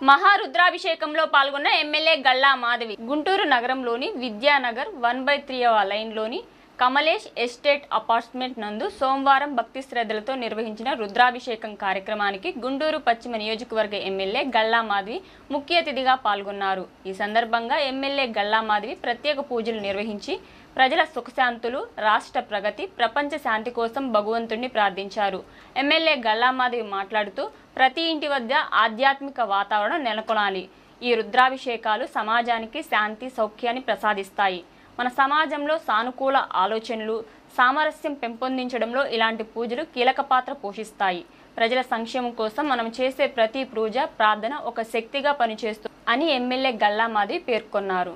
మహారుద్రాభిషేకంలో పాల్గొన్న ఎమ్మెల్యే గల్లా మాధవి గుంటూరు నగరంలోని Vidyanagar 1/3వ లైన్లోని Kamlesh estate apartment నందు సోమవారం భక్తి శ్రద్ధలతో నిర్వహించిన రుద్రాభిషేకం కార్యక్రమానికి గుంటూరు పశ్చిమ నియోజకవర్గ ఎమ్మెల్యే గల్లా మాధవి ముఖ్య అతిథిగా పాల్గొన్నారు. ఈ సందర్భంగా ఎమ్మెల్యే గల్లా మాధవి ప్రత్యేక పూజలు నిర్వహించి ప్రజల సుఖశాంతులు, రాష్ట్ర ప్రగతి, ప్రపంచ శాంతి కోసం భగవంతుడిని ప్రార్థించారు. ఎమ్మెల్యే గల్లా మాధవి మాట్లాడుతూ ప్రతి ఇంటి వద్ద ఆధ్యాత్మిక వాతావరణం నెలకొనాలి. ఈ రుద్రాభిషేకాలు సమాజానికి శాంతి, సౌఖ్యాన్ని ప్రసాదిస్తాయి. మన సమాజంలో సానుకూల ఆలోచనలు, సామరస్యం పెంపొందించడంలో ఇలాంటి పూజలు కీలక పాత్ర పోషిస్తాయి. ప్రజల సంక్షేమం కోసం మనం చేసే ప్రతి పూజ, ప్రార్థన ఒక శక్తిగా పనిచేస్తుంది అని ఎమ్మెల్యే గల్లా మాధవి పేర్కొన్నారు.